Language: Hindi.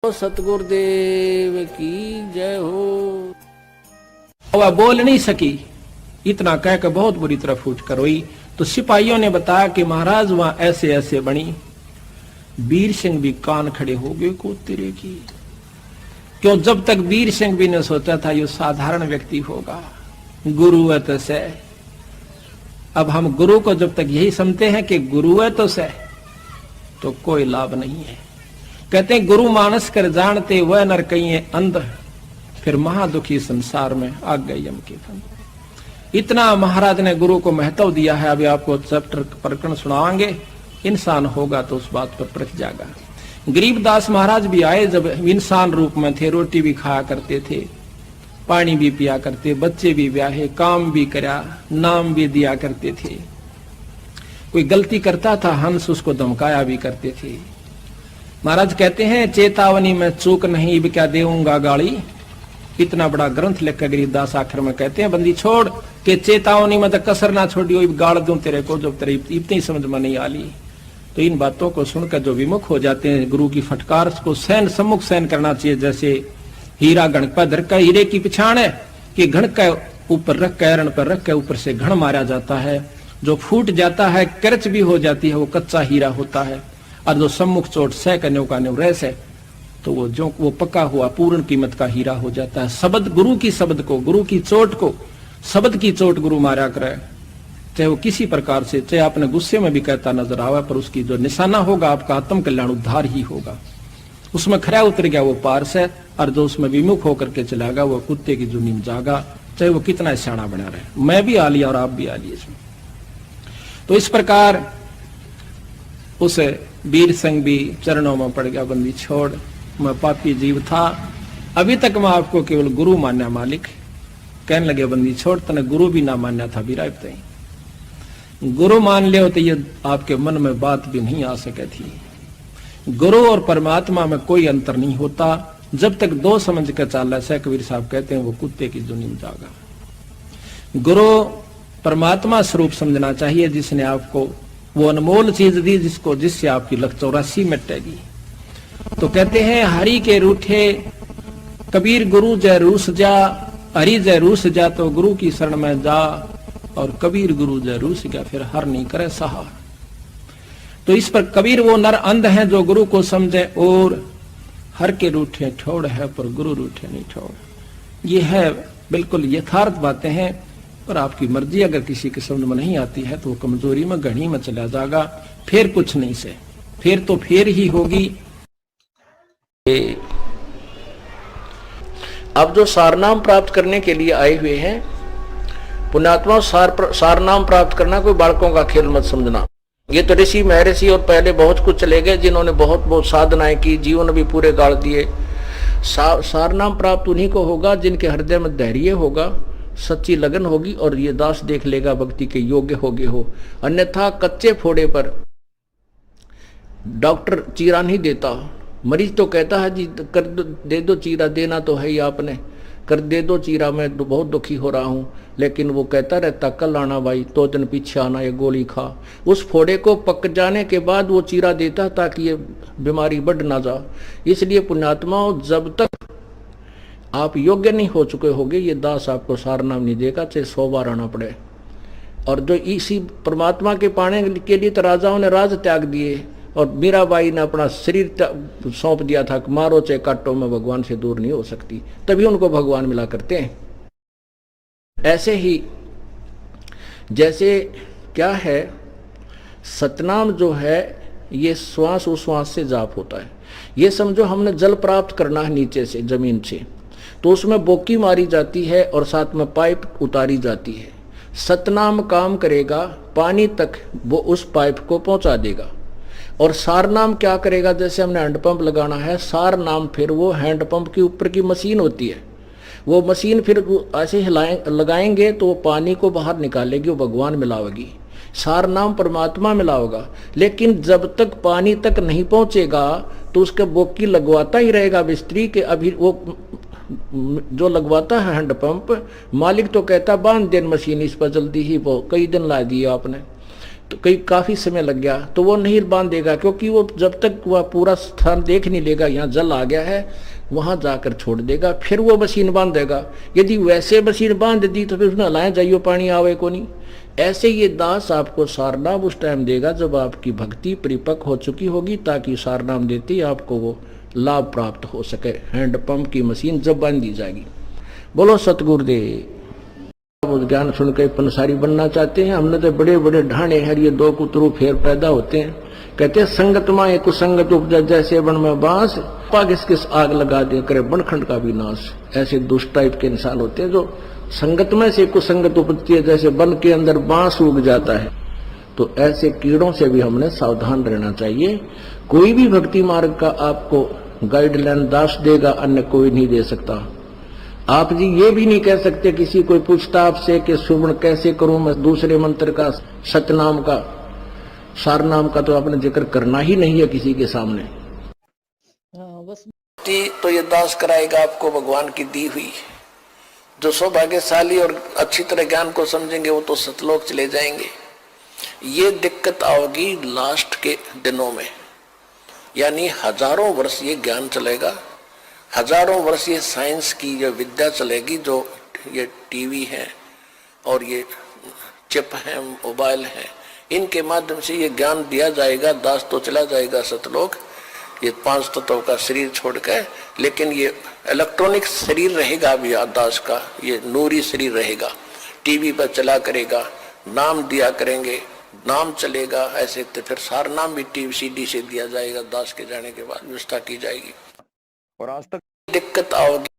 सतगुरुदेव की जय हो। वह बोल नहीं सकी, इतना कहकर बहुत बुरी तरह फूट कर रोई। तो सिपाहियों ने बताया कि महाराज वहां ऐसे ऐसे बनी। वीर सिंह भी कान खड़े हो गए को तेरे की, क्यों जब तक वीर सिंह भी ने सोचा था ये साधारण व्यक्ति होगा, गुरु है तो से। अब हम गुरु को जब तक यही समझते हैं कि गुरु है तो से, तो कोई लाभ नहीं है। कहते हैं गुरु मानस कर जानते वह नर कहीं अंध, फिर महादुखी संसार में आ गए यम के फंद। इतना महाराज ने गुरु को महत्व दिया है। अभी आपको चैप्टर प्रकरण सुनाएंगे, इंसान होगा तो उस बात पर परख जाएगा। गरीबदास महाराज भी आए, जब इंसान रूप में थे, रोटी भी खाया करते थे, पानी भी पिया करते, बच्चे भी ब्याहे, काम भी करा, नाम भी दिया करते थे। कोई गलती करता था हंस उसको धमकाया भी करते थे। महाराज कहते हैं चेतावनी में चूक नहीं, अब क्या देऊंगा गाली। इतना बड़ा ग्रंथ लिखकर गरीबदास आखिर में कहते हैं बंदी छोड़ के चेतावनी में तो कसर ना छोड़ियो, गाड़ दूं तेरे को जब तेरे इतनी समझ में नहीं आली। तो इन बातों को सुनकर जो विमुख हो जाते हैं, गुरु की फटकार को सहन सम्मुख सहन करना चाहिए। जैसे हीरा घण पर धर कर, हीरे की पिछाड़ है कि घण का ऊपर रख कर, रण पर रख कर ऊपर से घण मारा जाता है। जो फूट जाता है, करच भी हो जाती है, वो कच्चा हीरा होता है। और जो सम्मुख चोट सह करने का रस है, तो वो पक्का हुआ पूर्ण कीमत का हीरा हो जाता है। शब्द गुरु की, शब्द को, गुरु की चोट को, शब्द की चोट गुरु मारा करे, चाहे वो किसी प्रकार से, चाहे आपने गुस्से में भी कहता नजर आवे, पर उसकी जो निशाना होगा आपका आत्म कल्याण उद्धार ही होगा। उसमें खरा उतर गया वो पार से, और जो उसमें विमुख होकर के चलागा वो कुत्ते की जुनी में जागा, चाहे वो कितना सियाणा बना रहे। मैं भी आ लिया और आप भी आ लिए इसमें। तो इस प्रकार उस वीर सिंह भी चरणों में पड़ गया, बंदी छोड़, मैं पापी जीव था, अभी तक मैं आपको केवल गुरु मान्या मालिक। कहने लगे बंदी छोड़, तने गुरु भी ना मान्या था बिराब तई। गुरु मान ले तो ये आपके मन में बात भी नहीं आ सके थी। गुरु और परमात्मा में कोई अंतर नहीं होता जब तक दो समझ कर चाल है। कबीर साहब कहते हैं वो कुत्ते की जुनी में जागा। गुरु परमात्मा स्वरूप समझना चाहिए, जिसने आपको वो अनमोल चीज दी, जिससे आपकी लख 84 मिटेगी। तो कहते हैं हरि के रूठे कबीर गुरु जय रूस जा, हरि जय रूस जा तो गुरु की शरण में जा, और कबीर गुरु जय रूस गया फिर हर नहीं करे सहार। तो इस पर कबीर वो नर अंध है जो गुरु को समझे, और हर के रूठे ठोड़ है पर गुरु रूठे नहीं ठोड़। ये है बिल्कुल यथार्थ बातें हैं। पर आपकी मर्जी अगर किसी के समझ में नहीं आती है तो वो कमजोरी में घड़ी में चला जाएगा, फिर कुछ नहीं से, फिर तो फिर ही होगी। अब जो सारनाम प्राप्त करने के लिए आए हुए हैं पुण्यात्मा, सारनाम प्राप्त करना कोई बालकों का खेल मत समझना। ये तो ऋषि महर्षि और पहले बहुत कुछ चले गए, जिन्होंने बहुत बहुत साधनाएं की, जीवन भी पूरे गाड़ दिए। सारनाम प्राप्त उन्हीं को होगा जिनके हृदय में धैर्य होगा, सच्ची लगन होगी, और ये दास देख लेगा भक्ति के योग्य होगे हो। अन्यथा कच्चे फोड़े पर डॉक्टर चीरा नहीं देता। मरीज तो कहता है जी कर दे दो चीरा, देना तो है ही आपने, कर दे दो चीरा, मैं तो बहुत दुखी हो रहा हूँ। लेकिन वो कहता रहता कल आना भाई, 2 दिन पीछे आना, ये गोली खा। उस फोड़े को पक जाने के बाद वो चीरा देता ताकि ये बीमारी बढ़ ना जा। इसलिए पुण्यात्माओं, जब तक आप योग्य नहीं हो चुके होगे, ये दास आपको सारनाम नहीं देगा, चाहे 100 बार आना पड़े। और जो इसी परमात्मा के पाने के लिए तो राजाओं ने राज त्याग दिए, और मीराबाई ने अपना शरीर सौंप दिया था, मारो चाहे काटो, में भगवान से दूर नहीं हो सकती, तभी उनको भगवान मिला करते हैं। ऐसे ही जैसे क्या है, सतनाम जो है ये श्वास उश्वास से जाप होता है। ये समझो हमने जल प्राप्त करना है नीचे से, जमीन से, तो उसमें बोकी मारी जाती है और साथ में पाइप उतारी जाती है। सतनाम काम करेगा, पानी तक वो उस पाइप को पहुंचा देगा। और सारनाम क्या करेगा, जैसे हमने हैंडपंप लगाना है, सारनाम फिर वो हैंडपंप के ऊपर की मशीन होती है, वो मशीन फिर ऐसे लगाएंगे तो वो पानी को बाहर निकालेगी, वो भगवान मिलावेगी। सारनाम परमात्मा मिलाओगा। लेकिन जब तक पानी तक नहीं पहुंचेगा तो उसके बोकी लगवाता ही रहेगा मिस्त्री के। अभी वो जो लगवाता है हैंडपंप, मालिक तो कहता बांध देन मशीन इस पर जल्दी ही, वो कई दिन ला दिए आपने। तो कई काफी समय लग गया, तो वो नहीं बांधेगा, क्योंकि वो जब तक वह पूरा स्थान देख नहीं लेगा यहाँ जल आ गया है, वहां जाकर छोड़ देगा, फिर वो मशीन बांधेगा। यदि वैसे मशीन बांध दी तो फिर उसमें लाए जाइयो पानी आवे को नहीं। ऐसे ये दास आपको सारनाम उस टाइम देगा जब आपकी भक्ति परिपक्व हो चुकी होगी, ताकि सारनाम देते ही आपको वो लाभ प्राप्त हो सके। हैंडपंप की मशीन जब बांध दी जाएगी। बोलो सतगुरुदेव। ज्ञान सुन के पंसारी बनना चाहते हैं, हमने तो बड़े बड़े ढाणे हैं, ये दो कुतरू फेर पैदा होते हैं। कहते हैं संगत माए कुसंगत उपजा, जैसे बन में बांस, किस किस आग लगा दे करे बनखंड का भी नाश। ऐसे दुष्ट टाइप के इंसान होते हैं जो संगत में से कुसंगत उपजती है, जैसे वन के अंदर बांस उग जाता है। तो ऐसे कीड़ों से भी हमने सावधान रहना चाहिए। कोई भी भक्ति मार्ग का आपको गाइडलाइन दास देगा, अन्य कोई नहीं दे सकता। आप जी ये भी नहीं कह सकते, किसी कोई पूछता आपसे कि सुमन कैसे करूं मैं दूसरे मंत्र का, सतनाम का, सारनाम का, तो आपने जिक्र करना ही नहीं है किसी के सामने। बस तो ये दास कराएगा आपको भगवान की दी हुई। जो सौभाग्यशाली और अच्छी तरह ज्ञान को समझेंगे वो तो सतलोक चले जाएंगे। ये दिक्कत आओगी लास्ट के दिनों में, यानी हजारों वर्ष ये ज्ञान चलेगा, हजारों वर्ष ये साइंस की ये विद्या चलेगी, जो ये टीवी है और ये चिप है, मोबाइल है, इनके माध्यम से ये ज्ञान दिया जाएगा। दास तो चला जाएगा सतलोक, ये 5 तत्वों का शरीर छोड़कर, लेकिन ये इलेक्ट्रॉनिक शरीर रहेगा भी दास का, ये नूरी शरीर रहेगा। टीवी पर चला करेगा, नाम दिया करेंगे, नाम चलेगा। ऐसे तो फिर सारनाम भी टीवी सीडी से दिया जाएगा, दास के जाने के बाद व्यवस्था की जाएगी। और आज तक दिक्कत आओगी